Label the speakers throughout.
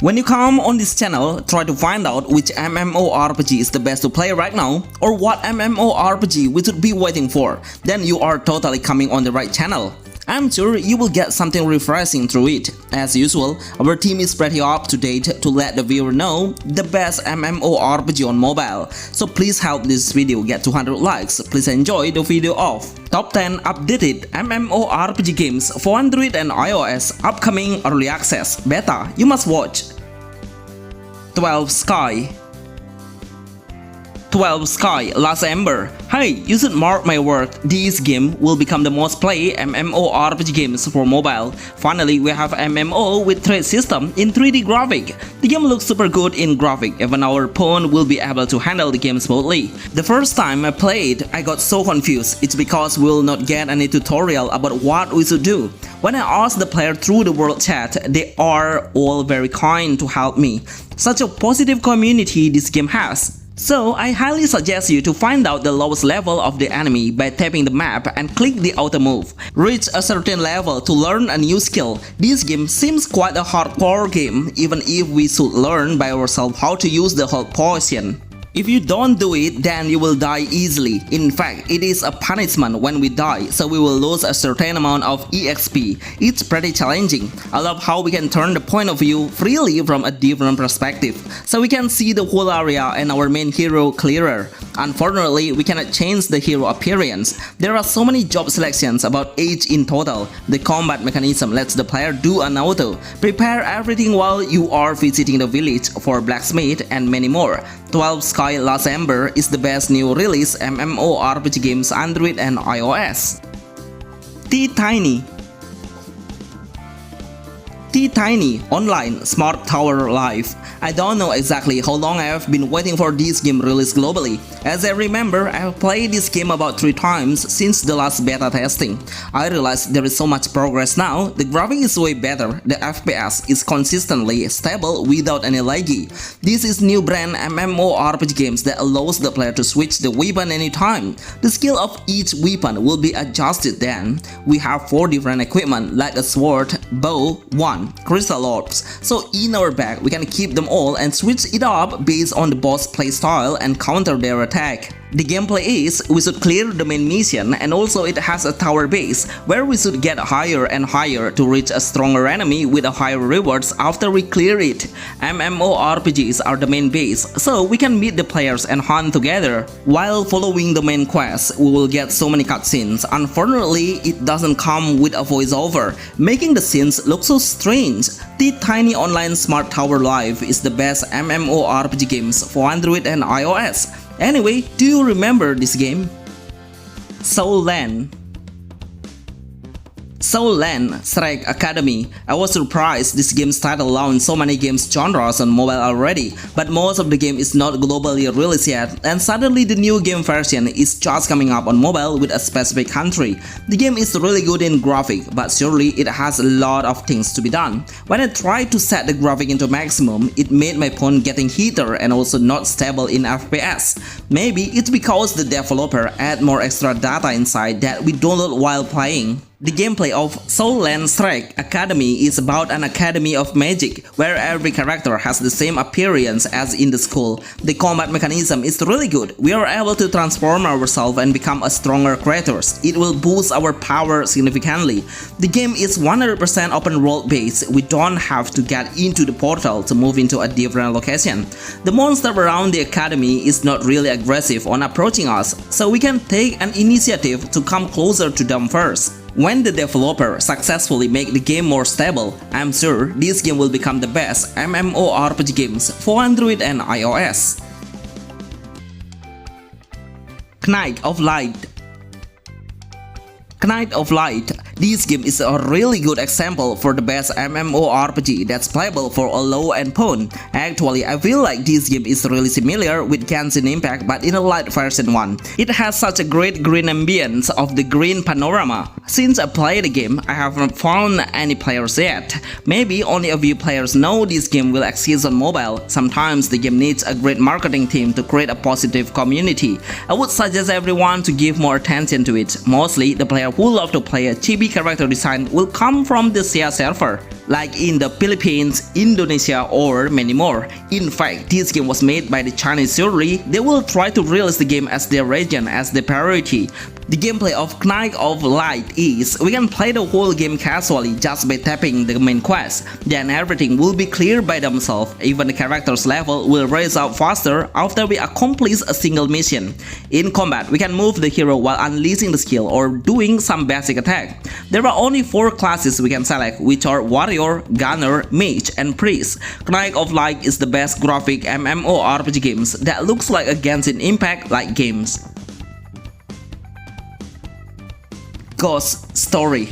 Speaker 1: When you come on this channel, try to find out which MMORPG is the best to play right now or what MMORPG we should be waiting for, then you are totally coming on the right channel. I'm sure you will get something refreshing through it. As usual, our team is pretty up to date to let the viewer know the best MMORPG on mobile. So please help this video get 200 likes. Please enjoy the video of Top 10 Updated MMORPG Games for Android and iOS Upcoming Early Access Beta You Must Watch. 12 Sky. 12 Sky Last Ember. Hey, you should mark my word, this game will become the most played MMORPG games for mobile. Finally, we have MMO with trade system in 3D graphic. The game looks super good in graphic, even our phone will be able to handle the game smoothly. The first time I played, I got so confused. It's because we will not get any tutorial about what we should do. When I asked the player through the world chat, they are all very kind to help me. Such a positive community this game has. So I highly suggest you to find out the lowest level of the enemy by tapping the map and click the auto move. Reach a certain level to learn a new skill. This game seems quite a hardcore game, even if we should learn by ourselves how to use the hold potion. If you don't do it, then you will die easily. In fact, it is a punishment when we die, so we will lose a certain amount of EXP. It's pretty challenging. I love how we can turn the point of view freely from a different perspective, so we can see the whole area and our main hero clearer. Unfortunately, we cannot change the hero appearance. There are so many job selections, about 8 in total. The combat mechanism lets the player do an auto. Prepare everything while you are visiting the village for blacksmith and many more. 12 Sky Last Ember is the best new release MMORPG games Android and iOS. T-Tiny. T-Tiny Online Smart Tower Live. I don't know exactly how long I have been waiting for this game release globally. As I remember, I have played this game about 3 times since the last beta testing. I realized there is so much progress now. The graphic is way better, the FPS is consistently stable without any laggy. This is new brand MMORPG games that allows the player to switch the weapon anytime. The skill of each weapon will be adjusted then. We have 4 different equipment like a sword, bow, wand, crystal orbs. So in our bag we can keep them all and switch it up based on the boss playstyle and counter their attack. The gameplay is we should clear the main mission, and also it has a tower base where we should get higher and higher to reach a stronger enemy with a higher rewards after we clear it. MMORPGs are the main base, so we can meet the players and hunt together. While following the main quest, we will get so many cutscenes. Unfortunately, it doesn't come with a voiceover, making the scenes look so strange. T-Tiny Online Smart Tower Live is the best MMORPG games for Android and iOS. Anyway, do you remember this game? SoulL. SoulL Strike Academy. I was surprised this game's title launched so many games genres on mobile already, but most of the game is not globally released yet, and suddenly the new game version is just coming up on mobile with a specific country. The game is really good in graphic, but surely it has a lot of things to be done. When I tried to set the graphic into maximum, it made my phone getting heater and also not stable in FPS. Maybe it's because the developer add more extra data inside that we download while playing. The gameplay of SoulL Strike Academy is about an academy of magic where every character has the same appearance as in the school. The combat mechanism is really good. We are able to transform ourselves and become a stronger creators. It will boost our power significantly. The game is 100% open world based. We don't have to get into the portal to move into a different location. The monster around the academy is not really aggressive on approaching us, so we can take an initiative to come closer to them first. When the developer successfully make the game more stable, I'm sure this game will become the best MMORPG games for Android and iOS. Knilight of Light. Knilight of Light. This game is a really good example for the best MMORPG that's playable for a low-end phone. Actually, I feel like this game is really similar with Genshin Impact but in a light version one. It has such a great green ambience of the green panorama. Since I played the game, I haven't found any players yet. Maybe only a few players know this game will exist on mobile. Sometimes the game needs a great marketing team to create a positive community. I would suggest everyone to give more attention to it. Mostly the player who love to play a chibi PvP character design will come from the SEA server, like in the Philippines, Indonesia, or many more. In fact, this game was made by the Chinese SAWERIA. They will try to release the game as their region as the priority. The gameplay of Knilight is we can play the whole game casually just by tapping the main quest. Then everything will be clear by themselves. Even the character's level will raise up faster after we accomplish a single mission. In combat, we can move the hero while unleashing the skill or doing some basic attack. There are only 4 classes we can select, which are Warrior, Gunner, Mage, and Priest. Knilight is the best graphic MMORPG games that looks like a Genshin Impact like games. Ghost Story.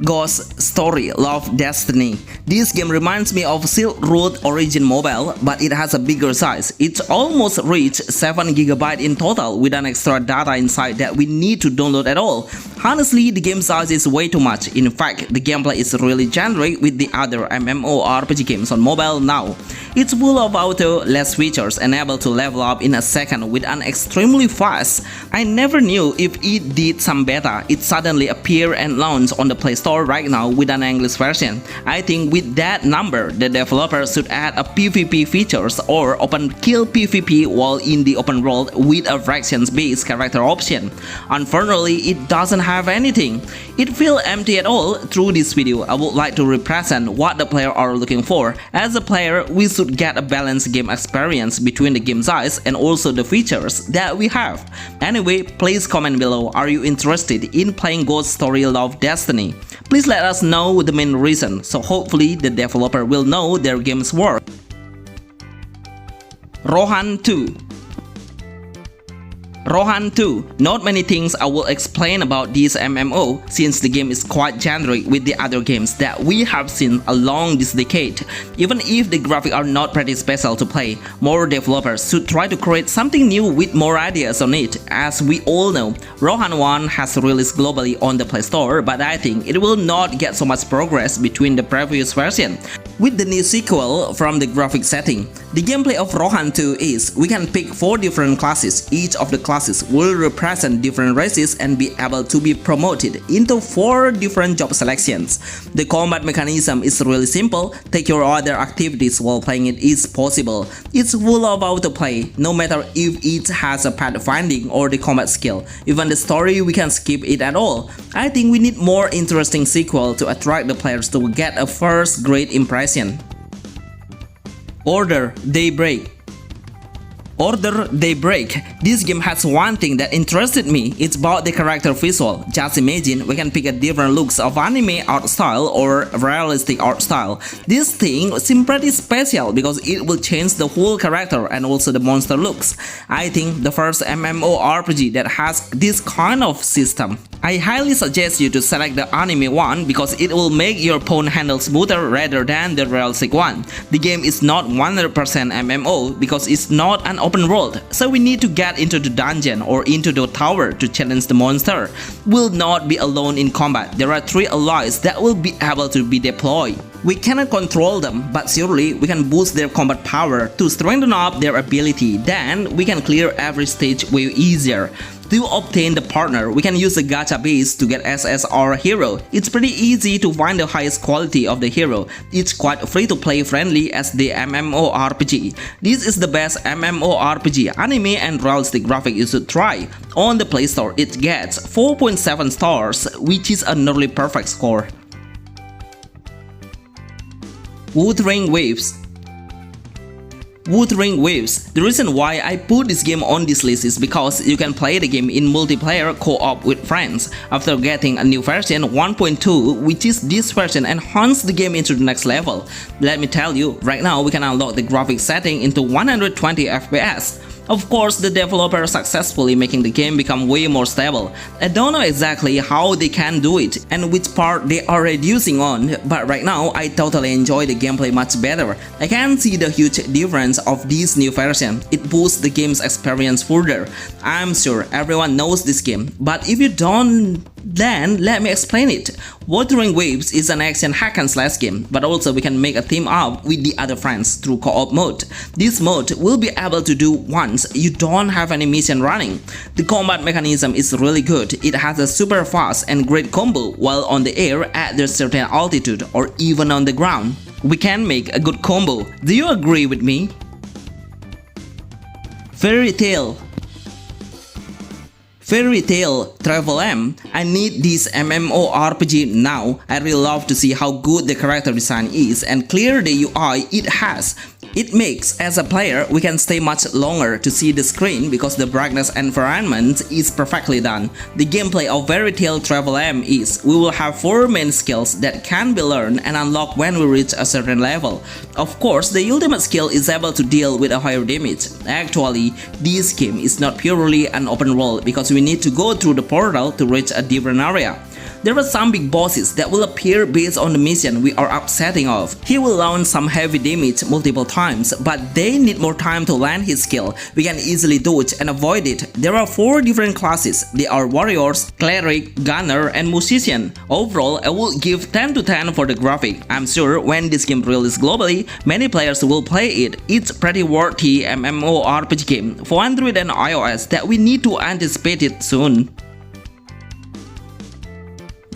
Speaker 1: Ghost Story Love Destiny. This game reminds me of Silk Road Origin Mobile, but it has a bigger size. It's almost reached 7GB in total with an extra data inside that we need to download at all. Honestly, the game size is way too much. In fact, the gameplay is really generic with the other MMORPG games on mobile now. It's full of auto, less features, and able to level up in a second with an extremely fast. I never knew if it did some beta. It suddenly appeared and launched on the Play Store right now with an English version. I think with that number, the developers should add a PvP features or open kill PvP while in the open world with a fractions-based character option. Unfortunately, it doesn't have anything. It feels empty at all. Through this video, I would like to represent what the player are looking for. As a player, we should get a balanced game experience between the game size and also the features that we have. Anyway, please comment below, are you interested in playing Ghost Story Love Destiny? Please let us know the main reason, so hopefully the developer will know their game's work. Rohan II. Rohan II. Not many things I will explain about this MMO since the game is quite generic with the other games that we have seen along this decade. Even if the graphics are not pretty special to play, more developers should try to create something new with more ideas on it. As we all know, Rohan I has released globally on the Play Store, but I think it will not get so much progress between the previous version. With the new sequel from the graphic setting, the gameplay of Rohan II is we can pick 4 different classes. Each of the classes will represent different races and be able to be promoted into 4 different job selections. The combat mechanism is really simple. Take your other activities while playing it is possible. It's full of autoplay, no matter if it has a pathfinding or the combat skill. Even the story, we can skip it at all. I think we need more interesting sequel to attract the players to get a first great impression. Order Daybreak. Order Daybreak. This game has one thing that interested me. It's about the character visual. Just imagine we can pick a different looks of anime art style or realistic art style. This thing seems pretty special because it will change the whole character and also the monster looks. I think the first MMORPG that has this kind of system. I highly suggest you to select the anime one because it will make your pawn handle smoother rather than the realistic one. The game is not 100% MMO because it's not an open world, so we need to get into the dungeon or into the tower to challenge the monster. We'll not be alone in combat. There are 3 allies that will be able to be deployed. We cannot control them, but surely we can boost their combat power to strengthen up their ability. Then we can clear every stage way easier. To obtain the partner, we can use the gacha base to get SSR hero. It's pretty easy to find the highest quality of the hero. It's quite free to play friendly as the MMORPG. This is the best MMORPG anime and realistic graphic you should try. On the Play Store, it gets 4.7 stars, which is a nearly perfect score. Wuthering Waves. Wuthering Waves. The reason why I put this game on this list is because you can play the game in multiplayer co-op with friends. After getting a new version 1.2, which is this version, enhanced the game into the next level. Let me tell you, right now we can unlock the graphics setting into 120 FPS. Of course, the developer successfully making the game become way more stable. I don't know exactly how they can do it and which part they are reducing on, but right now I totally enjoy the gameplay much better. I can see the huge difference of this new version. It boosts the game's experience further. I'm sure everyone knows this game, but if you don't Then let me explain it. Wuthering Waves is an action hack and slash game, but also we can make a team up with the other friends through co-op mode. This mode will be able to do once you don't have any mission running. The combat mechanism is really good. It has a super fast and great combo while on the air at a certain altitude or even on the ground. We can make a good combo. Do you agree with me? Fairy Tail travm. I need this MMORPG now. I really love to see how good the character design is and clear the UI it has. It makes, as a player, we can stay much longer to see the screen because the brightness environment is perfectly done. The gameplay of Fairy Tail travm is, we will have 4 main skills that can be learned and unlocked when we reach a certain level. Of course, the ultimate skill is able to deal with a higher damage. Actually, this game is not purely an open world because we need to go through the portal to reach a different area. There are some big bosses that will appear based on the mission we are upsetting of. He will launch some heavy damage multiple times, but they need more time to land his skill. We can easily dodge and avoid it. There are 4 different classes. They are warriors, cleric, gunner, and musician. Overall, I will give 10 to 10 for the graphic. I'm sure when this game releases globally, many players will play it. It's pretty worthy MMORPG game for Android and iOS that we need to anticipate it soon.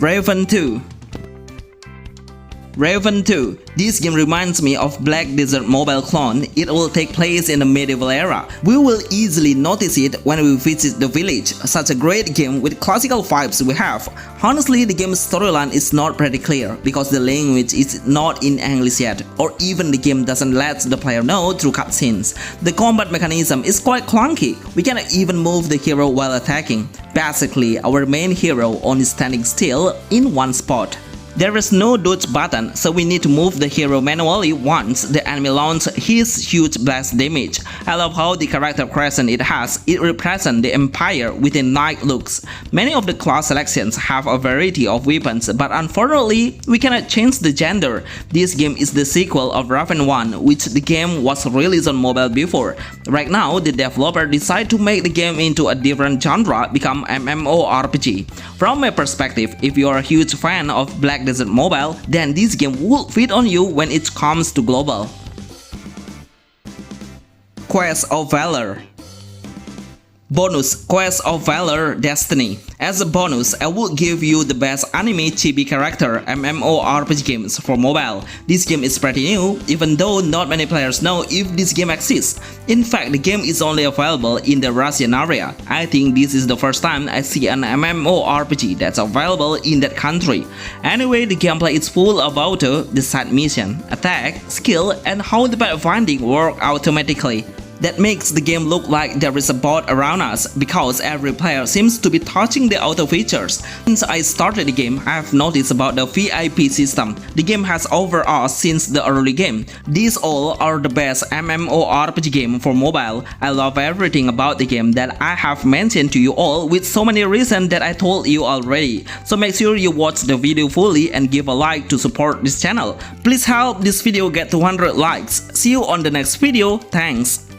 Speaker 1: Rohan II. This game reminds me of Black Desert mobile clone. It will take place in the medieval era. We will easily notice it when we visit the village. Such a great game with classical vibes we have. Honestly, the game's storyline is not pretty clear because the language is not in English yet, or even the game doesn't let the player know through cutscenes. The combat mechanism is quite clunky. We cannot even move the hero while attacking. Basically, our main hero only standing still in one spot. There is no dodge button, so we need to move the hero manually once the enemy launches his huge blast damage. I love how the character crescent it has. It represents the empire with a knight looks. Many of the class selections have a variety of weapons, but unfortunately, we cannot change the gender. This game is the sequel of Rohan I, which the game was released on mobile before. Right now, the developer decided to make the game into a different genre, become MMORPG. From my perspective, if you are a huge fan of Black Desert Mobile, then this game will fit on you when it comes to global. Quest of Valor. Bonus Quest of Valor Destiny. As a bonus, I will give you the best anime chibi character MMORPG games for mobile. This game is pretty new, even though not many players know if this game exists. In fact, the game is only available in the Russian area. I think this is the first time I see an MMORPG that's available in that country. Anyway, the gameplay is full about the side mission, attack, skill, and how the pathfinding work automatically. That makes the game look like there is a bot around us because every player seems to be touching the auto features. Since I started the game, I have noticed about the VIP system. The game has overall since the early game. These all are the best MMORPG game for mobile. I love everything about the game that I have mentioned to you all with so many reasons that I told you already. So make sure you watch the video fully and give a like to support this channel. Please help this video get 200 likes. See you on the next video. Thanks.